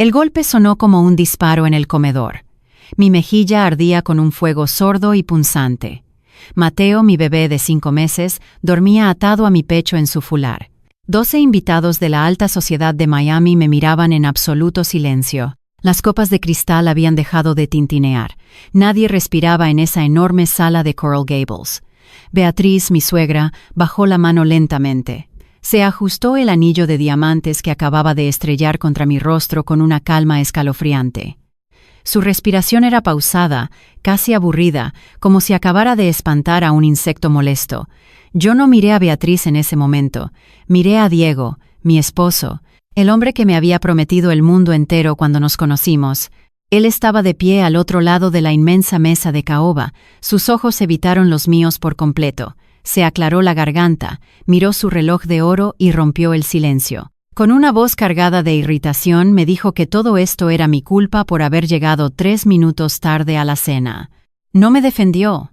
El golpe sonó como un disparo en el comedor. Mi mejilla ardía con un fuego sordo y punzante. Mateo, mi bebé de 5 meses, dormía atado a mi pecho en su fular. 12 invitados de la alta sociedad de Miami me miraban en absoluto silencio. Las copas de cristal habían dejado de tintinear. Nadie respiraba en esa enorme sala de Coral Gables. Beatriz, mi suegra, bajó la mano lentamente. Se ajustó el anillo de diamantes que acababa de estrellar contra mi rostro con una calma escalofriante. Su respiración era pausada, casi aburrida, como si acabara de espantar a un insecto molesto. Yo no miré a Beatriz en ese momento. Miré a Diego, mi esposo, el hombre que me había prometido el mundo entero cuando nos conocimos. Él estaba de pie al otro lado de la inmensa mesa de caoba. Sus ojos evitaron los míos por completo. Se aclaró la garganta, miró su reloj de oro y rompió el silencio. Con una voz cargada de irritación me dijo que todo esto era mi culpa por haber llegado 3 minutos tarde a la cena. No me defendió.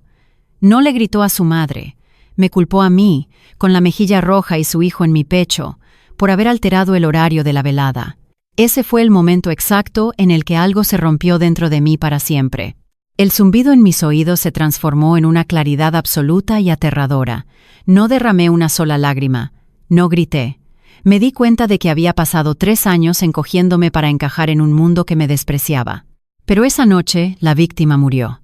No le gritó a su madre. Me culpó a mí, con la mejilla roja y su hijo en mi pecho, por haber alterado el horario de la velada. Ese fue el momento exacto en el que algo se rompió dentro de mí para siempre. El zumbido en mis oídos se transformó en una claridad absoluta y aterradora. No derramé una sola lágrima. No grité. Me di cuenta de que había pasado 3 años encogiéndome para encajar en un mundo que me despreciaba. Pero esa noche, la víctima murió.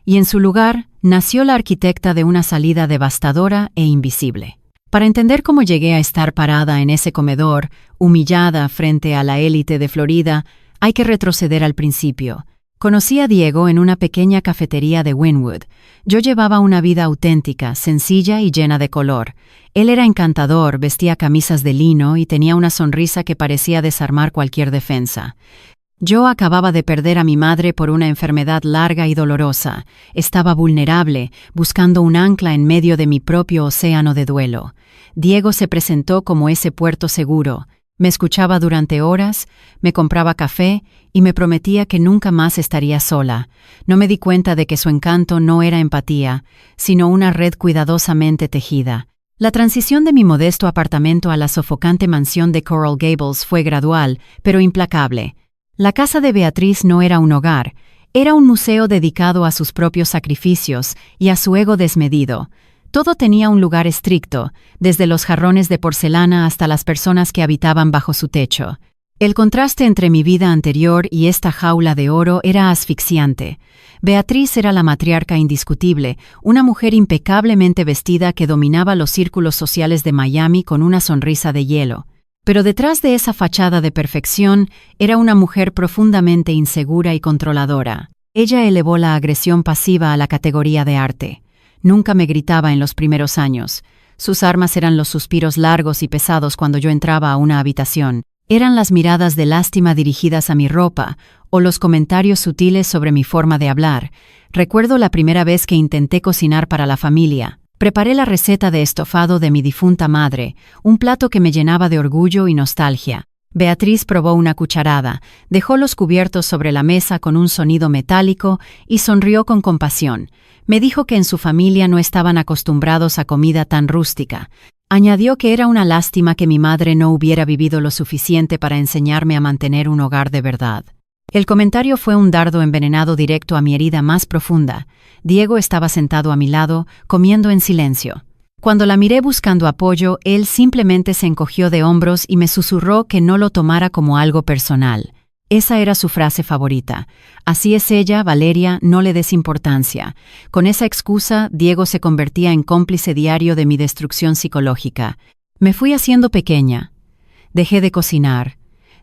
Y en su lugar, nació la arquitecta de una salida devastadora e invisible. Para entender cómo llegué a estar parada en ese comedor, humillada frente a la élite de Florida, hay que retroceder al principio. Conocí a Diego en una pequeña cafetería de Wynwood. Yo llevaba una vida auténtica, sencilla y llena de color. Él era encantador, vestía camisas de lino y tenía una sonrisa que parecía desarmar cualquier defensa. Yo acababa de perder a mi madre por una enfermedad larga y dolorosa. Estaba vulnerable, buscando un ancla en medio de mi propio océano de duelo. Diego se presentó como ese puerto seguro. Me escuchaba durante horas, me compraba café y me prometía que nunca más estaría sola. No me di cuenta de que su encanto no era empatía, sino una red cuidadosamente tejida. La transición de mi modesto apartamento a la sofocante mansión de Coral Gables fue gradual, pero implacable. La casa de Beatriz no era un hogar, era un museo dedicado a sus propios sacrificios y a su ego desmedido. Todo tenía un lugar estricto, desde los jarrones de porcelana hasta las personas que habitaban bajo su techo. El contraste entre mi vida anterior y esta jaula de oro era asfixiante. Beatriz era la matriarca indiscutible, una mujer impecablemente vestida que dominaba los círculos sociales de Miami con una sonrisa de hielo. Pero detrás de esa fachada de perfección era una mujer profundamente insegura y controladora. Ella elevó la agresión pasiva a la categoría de arte. Nunca me gritaba en los primeros años. Sus armas eran los suspiros largos y pesados cuando yo entraba a una habitación. Eran las miradas de lástima dirigidas a mi ropa, o los comentarios sutiles sobre mi forma de hablar. Recuerdo la primera vez que intenté cocinar para la familia. Preparé la receta de estofado de mi difunta madre, un plato que me llenaba de orgullo y nostalgia. Beatriz probó una cucharada, dejó los cubiertos sobre la mesa con un sonido metálico y sonrió con compasión. Me dijo que en su familia no estaban acostumbrados a comida tan rústica. Añadió que era una lástima que mi madre no hubiera vivido lo suficiente para enseñarme a mantener un hogar de verdad. El comentario fue un dardo envenenado directo a mi herida más profunda. Diego estaba sentado a mi lado, comiendo en silencio. Cuando la miré buscando apoyo, él simplemente se encogió de hombros y me susurró que no lo tomara como algo personal. Esa era su frase favorita. Así es ella, Valeria, no le des importancia. Con esa excusa, Diego se convertía en cómplice diario de mi destrucción psicológica. Me fui haciendo pequeña. Dejé de cocinar.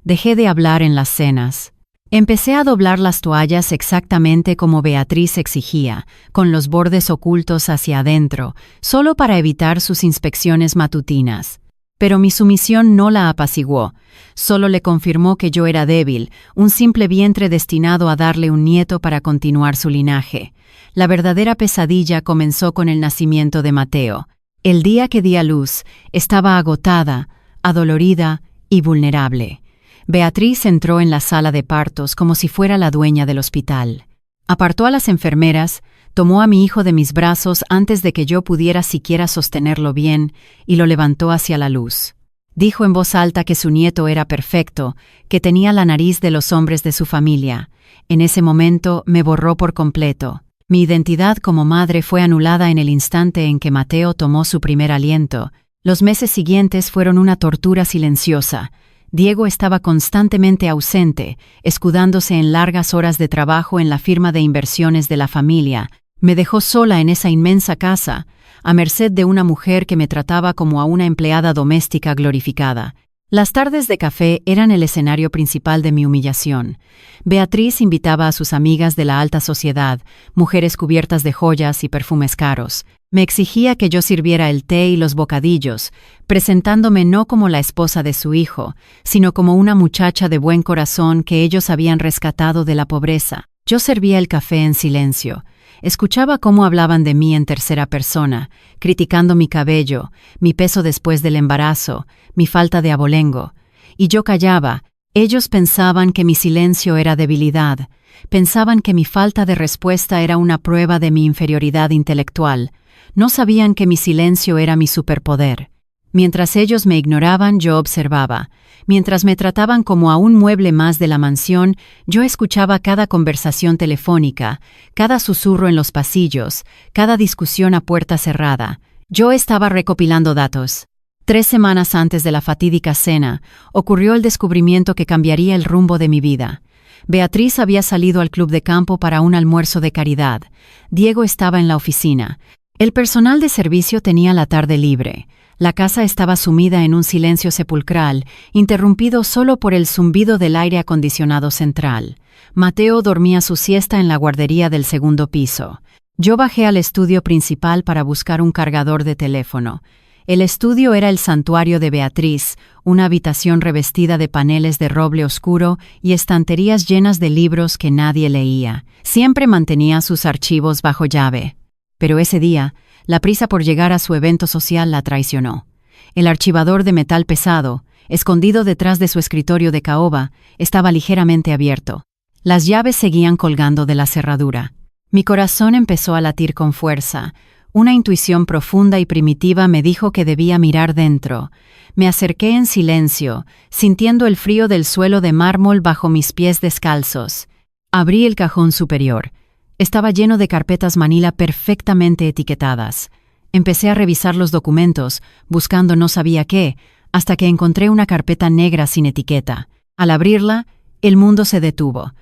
Dejé de hablar en las cenas. Empecé a doblar las toallas exactamente como Beatriz exigía, con los bordes ocultos hacia adentro, solo para evitar sus inspecciones matutinas. Pero mi sumisión no la apaciguó, solo le confirmó que yo era débil, un simple vientre destinado a darle un nieto para continuar su linaje. La verdadera pesadilla comenzó con el nacimiento de Mateo. El día que di a luz, estaba agotada, adolorida y vulnerable. Beatriz entró en la sala de partos como si fuera la dueña del hospital. Apartó a las enfermeras, tomó a mi hijo de mis brazos antes de que yo pudiera siquiera sostenerlo bien y lo levantó hacia la luz. Dijo en voz alta que su nieto era perfecto, que tenía la nariz de los hombres de su familia. En ese momento me borró por completo. Mi identidad como madre fue anulada en el instante en que Mateo tomó su primer aliento. Los meses siguientes fueron una tortura silenciosa. Diego estaba constantemente ausente, escudándose en largas horas de trabajo en la firma de inversiones de la familia. Me dejó sola en esa inmensa casa, a merced de una mujer que me trataba como a una empleada doméstica glorificada. Las tardes de café eran el escenario principal de mi humillación. Beatriz invitaba a sus amigas de la alta sociedad, mujeres cubiertas de joyas y perfumes caros. Me exigía que yo sirviera el té y los bocadillos, presentándome no como la esposa de su hijo, sino como una muchacha de buen corazón que ellos habían rescatado de la pobreza. Yo servía el café en silencio. Escuchaba cómo hablaban de mí en tercera persona, criticando mi cabello, mi peso después del embarazo, mi falta de abolengo. Y yo callaba. Ellos pensaban que mi silencio era debilidad, pensaban que mi falta de respuesta era una prueba de mi inferioridad intelectual. No sabían que mi silencio era mi superpoder. Mientras ellos me ignoraban, yo observaba. Mientras me trataban como a un mueble más de la mansión, yo escuchaba cada conversación telefónica, cada susurro en los pasillos, cada discusión a puerta cerrada. Yo estaba recopilando datos. 3 semanas antes de la fatídica cena, ocurrió el descubrimiento que cambiaría el rumbo de mi vida. Beatriz había salido al club de campo para un almuerzo de caridad. Diego estaba en la oficina. El personal de servicio tenía la tarde libre. La casa estaba sumida en un silencio sepulcral, interrumpido solo por el zumbido del aire acondicionado central. Mateo dormía su siesta en la guardería del segundo piso. Yo bajé al estudio principal para buscar un cargador de teléfono. El estudio era el santuario de Beatriz, una habitación revestida de paneles de roble oscuro y estanterías llenas de libros que nadie leía. Siempre mantenía sus archivos bajo llave. Pero ese día, la prisa por llegar a su evento social la traicionó. El archivador de metal pesado, escondido detrás de su escritorio de caoba, estaba ligeramente abierto. Las llaves seguían colgando de la cerradura. Mi corazón empezó a latir con fuerza. Una intuición profunda y primitiva me dijo que debía mirar dentro. Me acerqué en silencio, sintiendo el frío del suelo de mármol bajo mis pies descalzos. Abrí el cajón superior. Estaba lleno de carpetas manila perfectamente etiquetadas. Empecé a revisar los documentos, buscando no sabía qué, hasta que encontré una carpeta negra sin etiqueta. Al abrirla, el mundo se detuvo.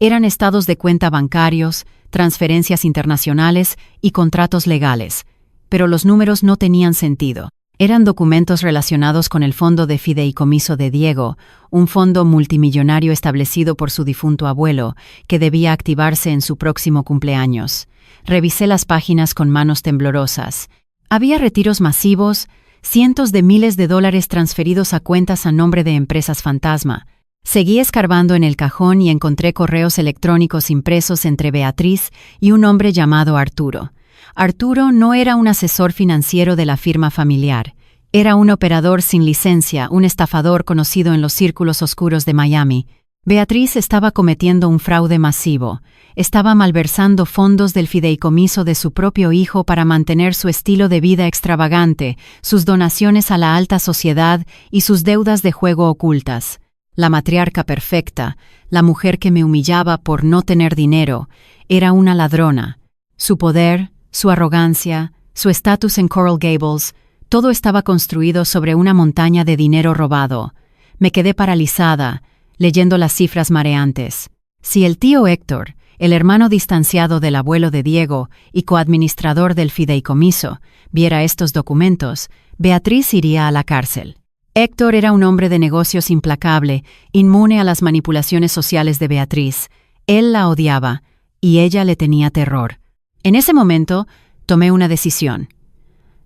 Eran estados de cuenta bancarios, transferencias internacionales y contratos legales. Pero los números no tenían sentido. Eran documentos relacionados con el fondo de fideicomiso de Diego, un fondo multimillonario establecido por su difunto abuelo, que debía activarse en su próximo cumpleaños. Revisé las páginas con manos temblorosas. Había retiros masivos, cientos de miles de dólares transferidos a cuentas a nombre de empresas fantasma. Seguí escarbando en el cajón y encontré correos electrónicos impresos entre Beatriz y un hombre llamado Arturo. Arturo no era un asesor financiero de la firma familiar. Era un operador sin licencia, un estafador conocido en los círculos oscuros de Miami. Beatriz estaba cometiendo un fraude masivo. Estaba malversando fondos del fideicomiso de su propio hijo para mantener su estilo de vida extravagante, sus donaciones a la alta sociedad y sus deudas de juego ocultas. La matriarca perfecta, la mujer que me humillaba por no tener dinero, era una ladrona. Su poder, su arrogancia, su estatus en Coral Gables, todo estaba construido sobre una montaña de dinero robado. Me quedé paralizada, leyendo las cifras mareantes. Si el tío Héctor, el hermano distanciado del abuelo de Diego y coadministrador del fideicomiso, viera estos documentos, Beatriz iría a la cárcel. Héctor era un hombre de negocios implacable, inmune a las manipulaciones sociales de Beatriz. Él la odiaba, y ella le tenía terror. En ese momento, tomé una decisión.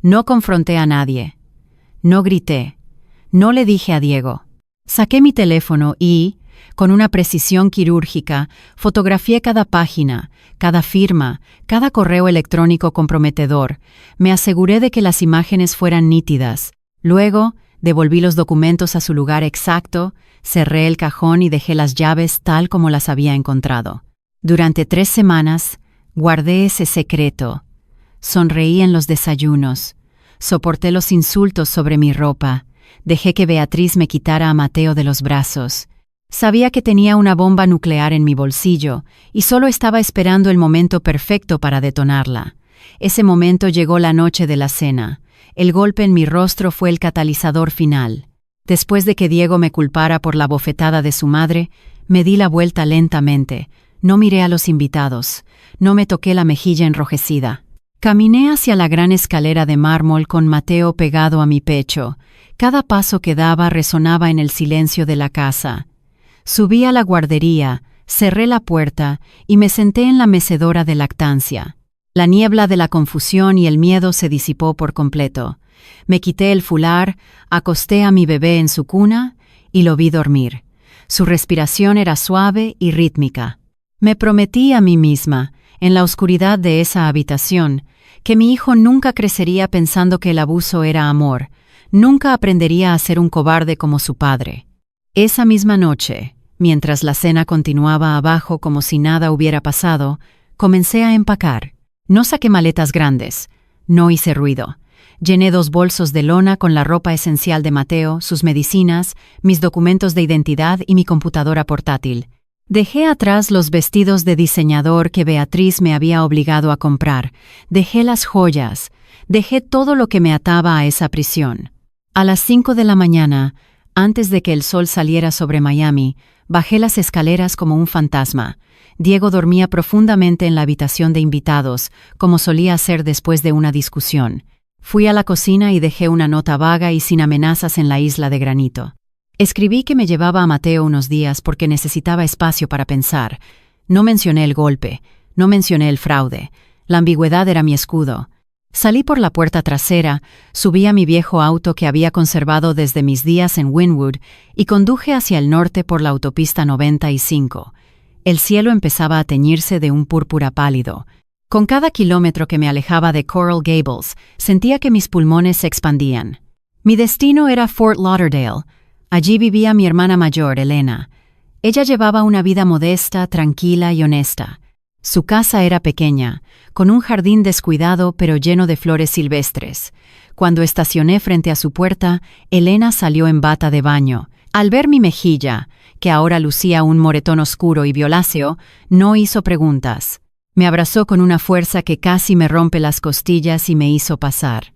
No confronté a nadie. No grité. No le dije a Diego. Saqué mi teléfono y, con una precisión quirúrgica, fotografié cada página, cada firma, cada correo electrónico comprometedor. Me aseguré de que las imágenes fueran nítidas. Luego, devolví los documentos a su lugar exacto, cerré el cajón y dejé las llaves tal como las había encontrado. Durante 3 semanas, guardé ese secreto. Sonreí en los desayunos. Soporté los insultos sobre mi ropa. Dejé que Beatriz me quitara a Mateo de los brazos. Sabía que tenía una bomba nuclear en mi bolsillo y solo estaba esperando el momento perfecto para detonarla. Ese momento llegó la noche de la cena. El golpe en mi rostro fue el catalizador final. Después de que Diego me culpara por la bofetada de su madre, me di la vuelta lentamente. No miré a los invitados. No me toqué la mejilla enrojecida. Caminé hacia la gran escalera de mármol con Mateo pegado a mi pecho. Cada paso que daba resonaba en el silencio de la casa. Subí a la guardería, cerré la puerta y me senté en la mecedora de lactancia. La niebla de la confusión y el miedo se disipó por completo. Me quité el fular, acosté a mi bebé en su cuna y lo vi dormir. Su respiración era suave y rítmica. Me prometí a mí misma, en la oscuridad de esa habitación, que mi hijo nunca crecería pensando que el abuso era amor, nunca aprendería a ser un cobarde como su padre. Esa misma noche, mientras la cena continuaba abajo como si nada hubiera pasado, comencé a empacar. No saqué maletas grandes, no hice ruido. Llené 2 bolsos de lona con la ropa esencial de Mateo, sus medicinas, mis documentos de identidad y mi computadora portátil. Dejé atrás los vestidos de diseñador que Beatriz me había obligado a comprar. Dejé las joyas. Dejé todo lo que me ataba a esa prisión. A las 5 de la mañana, antes de que el sol saliera sobre Miami, bajé las escaleras como un fantasma. Diego dormía profundamente en la habitación de invitados, como solía hacer después de una discusión. Fui a la cocina y dejé una nota vaga y sin amenazas en la isla de granito. Escribí que me llevaba a Mateo unos días porque necesitaba espacio para pensar. No mencioné el golpe, no mencioné el fraude. La ambigüedad era mi escudo. Salí por la puerta trasera, subí a mi viejo auto que había conservado desde mis días en Wynwood y conduje hacia el norte por la autopista 95. El cielo empezaba a teñirse de un púrpura pálido. Con cada kilómetro que me alejaba de Coral Gables, sentía que mis pulmones se expandían. Mi destino era Fort Lauderdale. Allí vivía mi hermana mayor, Elena. Ella llevaba una vida modesta, tranquila y honesta. Su casa era pequeña, con un jardín descuidado pero lleno de flores silvestres. Cuando estacioné frente a su puerta, Elena salió en bata de baño. Al ver mi mejilla, que ahora lucía un moretón oscuro y violáceo, no hizo preguntas. Me abrazó con una fuerza que casi me rompe las costillas y me hizo pasar.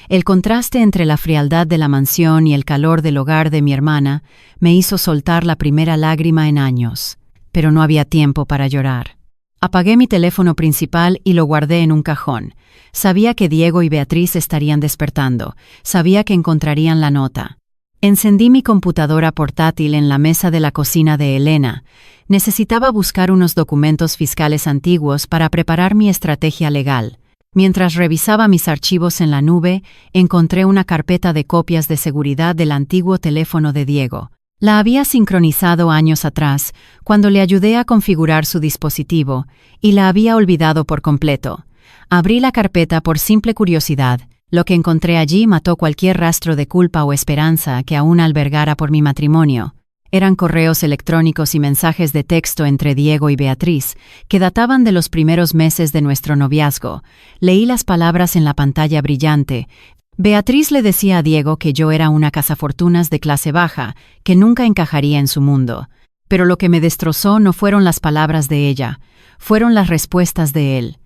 El contraste entre la frialdad de la mansión y el calor del hogar de mi hermana me hizo soltar la primera lágrima en años, pero no había tiempo para llorar. Apagué mi teléfono principal y lo guardé en un cajón. Sabía que Diego y Beatriz estarían despertando, sabía que encontrarían la nota. Encendí mi computadora portátil en la mesa de la cocina de Elena. Necesitaba buscar unos documentos fiscales antiguos para preparar mi estrategia legal. Mientras revisaba mis archivos en la nube, encontré una carpeta de copias de seguridad del antiguo teléfono de Diego. La había sincronizado años atrás, cuando le ayudé a configurar su dispositivo, y la había olvidado por completo. Abrí la carpeta por simple curiosidad. Lo que encontré allí mató cualquier rastro de culpa o esperanza que aún albergara por mi matrimonio. Eran correos electrónicos y mensajes de texto entre Diego y Beatriz, que databan de los primeros meses de nuestro noviazgo. Leí las palabras en la pantalla brillante. Beatriz le decía a Diego que yo era una cazafortunas de clase baja, que nunca encajaría en su mundo. Pero lo que me destrozó no fueron las palabras de ella, fueron las respuestas de él.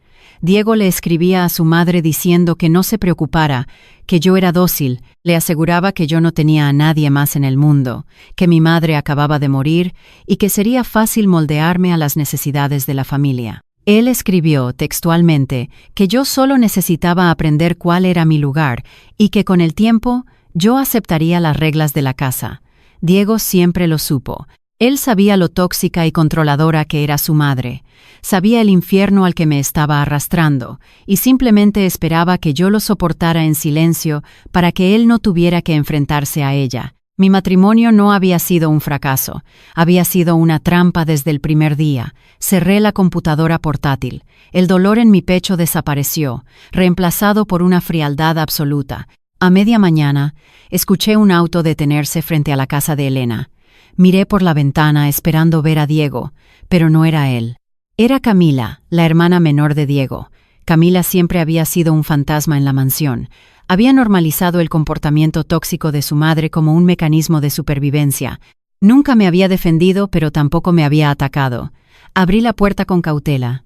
Diego le escribía a su madre diciendo que no se preocupara, que yo era dócil, le aseguraba que yo no tenía a nadie más en el mundo, que mi madre acababa de morir y que sería fácil moldearme a las necesidades de la familia. Él escribió textualmente que yo solo necesitaba aprender cuál era mi lugar y que con el tiempo yo aceptaría las reglas de la casa. Diego siempre lo supo. Él sabía lo tóxica y controladora que era su madre, sabía el infierno al que me estaba arrastrando, y simplemente esperaba que yo lo soportara en silencio para que él no tuviera que enfrentarse a ella. Mi matrimonio no había sido un fracaso, había sido una trampa desde el primer día. Cerré la computadora portátil. El dolor en mi pecho desapareció, reemplazado por una frialdad absoluta. A media mañana, escuché un auto detenerse frente a la casa de Elena. Miré por la ventana esperando ver a Diego, pero no era él. Era Camila, la hermana menor de Diego. Camila siempre había sido un fantasma en la mansión. Había normalizado el comportamiento tóxico de su madre como un mecanismo de supervivencia. Nunca me había defendido, pero tampoco me había atacado. Abrí la puerta con cautela.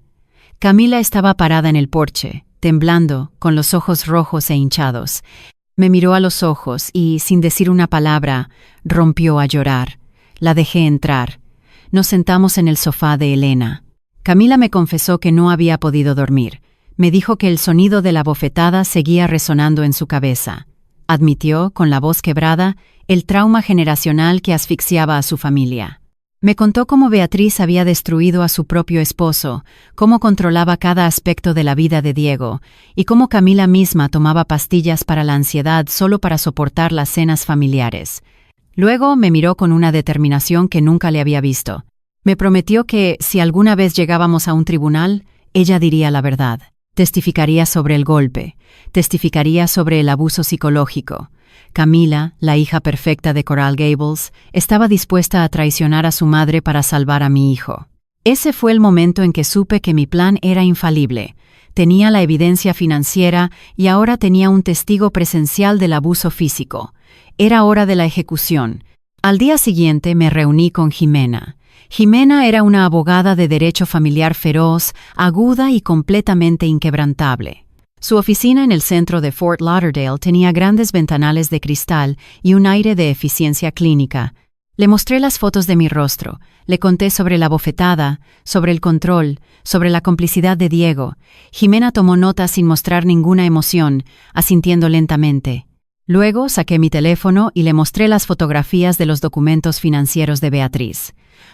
Camila estaba parada en el porche, temblando, con los ojos rojos e hinchados. Me miró a los ojos y, sin decir una palabra, rompió a llorar. La dejé entrar. Nos sentamos en el sofá de Elena. Camila me confesó que no había podido dormir. Me dijo que el sonido de la bofetada seguía resonando en su cabeza. Admitió, con la voz quebrada, el trauma generacional que asfixiaba a su familia. Me contó cómo Beatriz había destruido a su propio esposo, cómo controlaba cada aspecto de la vida de Diego, y cómo Camila misma tomaba pastillas para la ansiedad solo para soportar las cenas familiares. Luego me miró con una determinación que nunca le había visto. Me prometió que, si alguna vez llegábamos a un tribunal, ella diría la verdad. Testificaría sobre el golpe, testificaría sobre el abuso psicológico. Camila, la hija perfecta de Coral Gables, estaba dispuesta a traicionar a su madre para salvar a mi hijo. Ese fue el momento en que supe que mi plan era infalible. Tenía la evidencia financiera y ahora tenía un testigo presencial del abuso físico. Era hora de la ejecución. Al día siguiente me reuní con Jimena. Jimena era una abogada de derecho familiar feroz, aguda y completamente inquebrantable. Su oficina en el centro de Fort Lauderdale tenía grandes ventanales de cristal y un aire de eficiencia clínica. Le mostré las fotos de mi rostro, le conté sobre la bofetada, sobre el control, sobre la complicidad de Diego. Jimena tomó nota sin mostrar ninguna emoción, asintiendo lentamente. Luego saqué mi teléfono y le mostré las fotografías de los documentos financieros de Beatriz.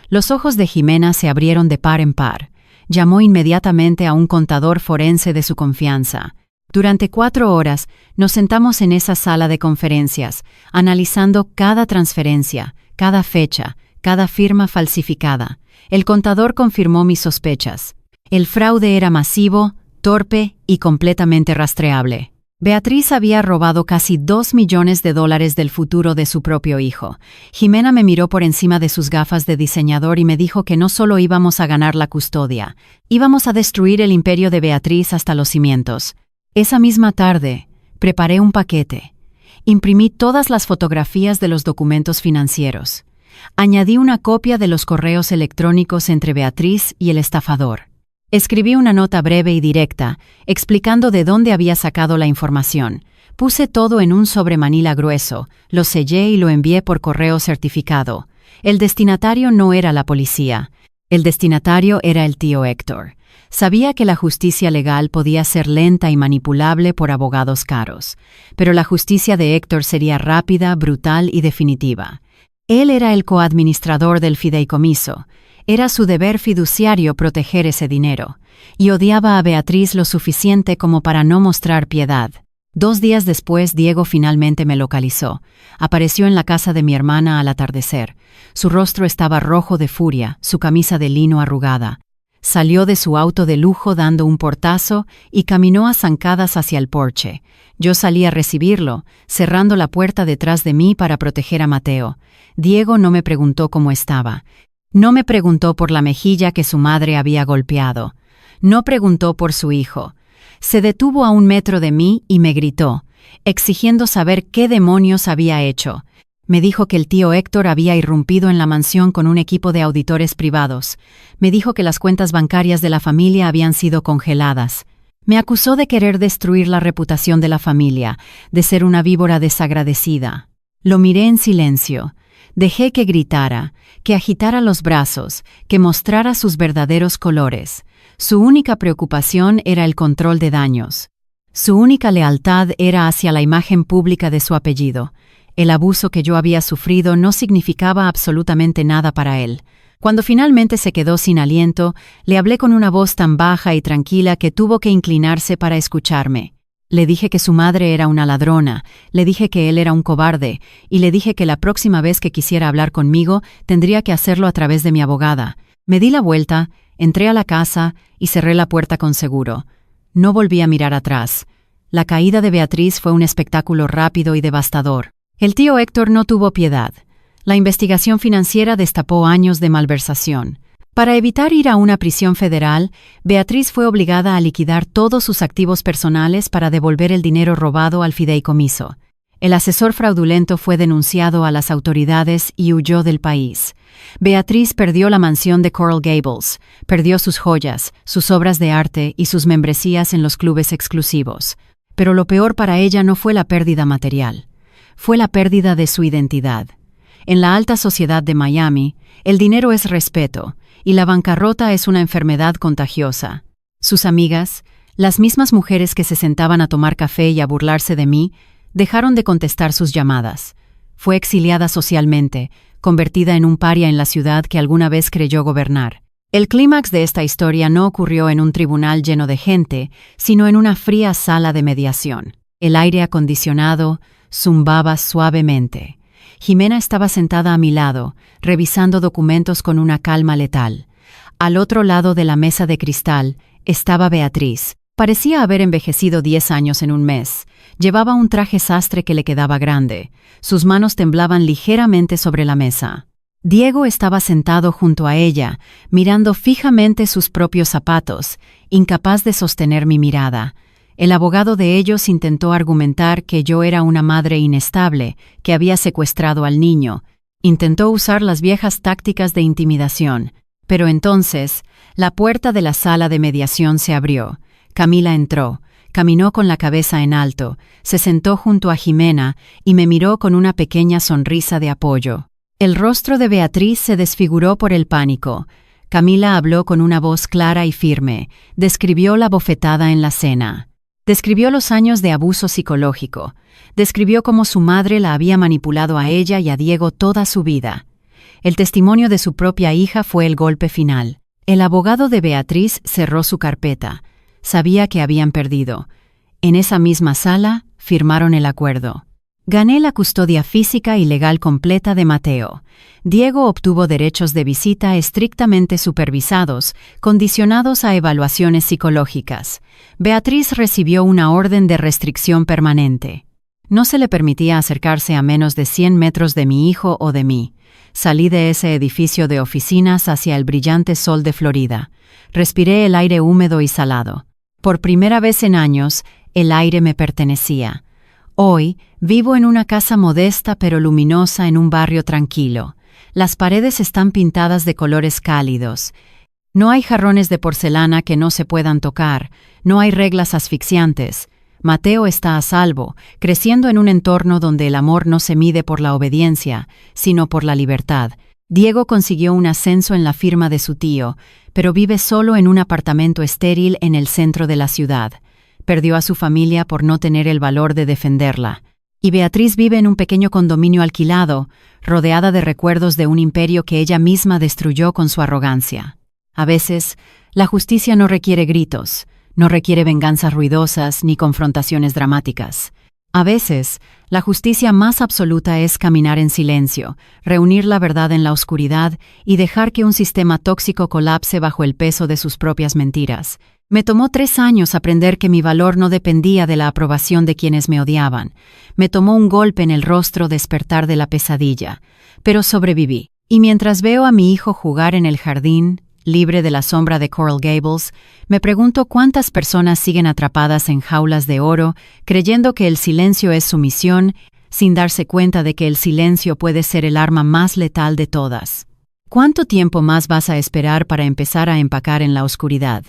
Los ojos de Jimena se abrieron de par en par. Llamó inmediatamente a un contador forense de su confianza. Durante 4 horas nos sentamos en esa sala de conferencias, analizando cada transferencia, cada fecha, cada firma falsificada. El contador confirmó mis sospechas. El fraude era masivo, torpe y completamente rastreable. Beatriz había robado casi $2 millones del futuro de su propio hijo. Jimena me miró por encima de sus gafas de diseñador y me dijo que no solo íbamos a ganar la custodia, íbamos a destruir el imperio de Beatriz hasta los cimientos. Esa misma tarde, preparé un paquete. Imprimí todas las fotografías de los documentos financieros. Añadí una copia de los correos electrónicos entre Beatriz y el estafador. Escribí una nota breve y directa, explicando de dónde había sacado la información. Puse todo en un sobremanila grueso, lo sellé y lo envié por correo certificado. El destinatario no era la policía. El destinatario era el tío Héctor. Sabía que la justicia legal podía ser lenta y manipulable por abogados caros, pero la justicia de Héctor sería rápida, brutal y definitiva. Él era el coadministrador del fideicomiso. Era su deber fiduciario proteger ese dinero, y odiaba a Beatriz lo suficiente como para no mostrar piedad. 2 días después, Diego finalmente me localizó. Apareció en la casa de mi hermana al atardecer. Su rostro estaba rojo de furia, su camisa de lino arrugada. Salió de su auto de lujo dando un portazo y caminó a zancadas hacia el porche. Yo salí a recibirlo, cerrando la puerta detrás de mí para proteger a Mateo. Diego no me preguntó cómo estaba. No me preguntó por la mejilla que su madre había golpeado. No preguntó por su hijo. Se detuvo a 1 metro de mí y me gritó, exigiendo saber qué demonios había hecho. Me dijo que el tío Héctor había irrumpido en la mansión con un equipo de auditores privados. Me dijo que las cuentas bancarias de la familia habían sido congeladas. Me acusó de querer destruir la reputación de la familia, de ser una víbora desagradecida. Lo miré en silencio. Dejé que gritara, que agitara los brazos, que mostrara sus verdaderos colores. Su única preocupación era el control de daños. Su única lealtad era hacia la imagen pública de su apellido. El abuso que yo había sufrido no significaba absolutamente nada para él. Cuando finalmente se quedó sin aliento, le hablé con una voz tan baja y tranquila que tuvo que inclinarse para escucharme. Le dije que su madre era una ladrona, le dije que él era un cobarde, y le dije que la próxima vez que quisiera hablar conmigo, tendría que hacerlo a través de mi abogada. Me di la vuelta, entré a la casa y cerré la puerta con seguro. No volví a mirar atrás. La caída de Beatriz fue un espectáculo rápido y devastador. El tío Héctor no tuvo piedad. La investigación financiera destapó años de malversación. Para evitar ir a una prisión federal, Beatriz fue obligada a liquidar todos sus activos personales para devolver el dinero robado al fideicomiso. El asesor fraudulento fue denunciado a las autoridades y huyó del país. Beatriz perdió la mansión de Coral Gables, perdió sus joyas, sus obras de arte y sus membresías en los clubes exclusivos. Pero lo peor para ella no fue la pérdida material, fue la pérdida de su identidad. En la alta sociedad de Miami, el dinero es respeto, y la bancarrota es una enfermedad contagiosa. Sus amigas, las mismas mujeres que se sentaban a tomar café y a burlarse de mí, dejaron de contestar sus llamadas. Fue exiliada socialmente, convertida en un paria en la ciudad que alguna vez creyó gobernar. El clímax de esta historia no ocurrió en un tribunal lleno de gente, sino en una fría sala de mediación. El aire acondicionado zumbaba suavemente. Jimena estaba sentada a mi lado, revisando documentos con una calma letal. Al otro lado de la mesa de cristal estaba Beatriz. Parecía haber envejecido 10 años en un mes. Llevaba un traje sastre que le quedaba grande. Sus manos temblaban ligeramente sobre la mesa. Diego estaba sentado junto a ella, mirando fijamente sus propios zapatos, incapaz de sostener mi mirada. El abogado de ellos intentó argumentar que yo era una madre inestable, que había secuestrado al niño. Intentó usar las viejas tácticas de intimidación. Pero entonces, la puerta de la sala de mediación se abrió. Camila entró, caminó con la cabeza en alto, se sentó junto a Jimena y me miró con una pequeña sonrisa de apoyo. El rostro de Beatriz se desfiguró por el pánico. Camila habló con una voz clara y firme, describió la bofetada en la cena. Describió los años de abuso psicológico. Describió cómo su madre la había manipulado a ella y a Diego toda su vida. El testimonio de su propia hija fue el golpe final. El abogado de Beatriz cerró su carpeta. Sabía que habían perdido. En esa misma sala, firmaron el acuerdo. Gané la custodia física y legal completa de Mateo. Diego obtuvo derechos de visita estrictamente supervisados, condicionados a evaluaciones psicológicas. Beatriz recibió una orden de restricción permanente. No se le permitía acercarse a menos de 100 metros de mi hijo o de mí. Salí de ese edificio de oficinas hacia el brillante sol de Florida. Respiré el aire húmedo y salado. Por primera vez en años, el aire me pertenecía. Hoy, vivo en una casa modesta pero luminosa en un barrio tranquilo. Las paredes están pintadas de colores cálidos. No hay jarrones de porcelana que no se puedan tocar, no hay reglas asfixiantes. Mateo está a salvo, creciendo en un entorno donde el amor no se mide por la obediencia, sino por la libertad. Diego consiguió un ascenso en la firma de su tío, pero vive solo en un apartamento estéril en el centro de la ciudad. Perdió a su familia por no tener el valor de defenderla. Y Beatriz vive en un pequeño condominio alquilado, rodeada de recuerdos de un imperio que ella misma destruyó con su arrogancia. A veces, la justicia no requiere gritos, no requiere venganzas ruidosas ni confrontaciones dramáticas. A veces, la justicia más absoluta es caminar en silencio, reunir la verdad en la oscuridad y dejar que un sistema tóxico colapse bajo el peso de sus propias mentiras. Me tomó 3 años aprender que mi valor no dependía de la aprobación de quienes me odiaban. Me tomó un golpe en el rostro despertar de la pesadilla, pero sobreviví. Y mientras veo a mi hijo jugar en el jardín, libre de la sombra de Coral Gables, me pregunto cuántas personas siguen atrapadas en jaulas de oro, creyendo que el silencio es sumisión, sin darse cuenta de que el silencio puede ser el arma más letal de todas. ¿Cuánto tiempo más vas a esperar para empezar a empacar en la oscuridad?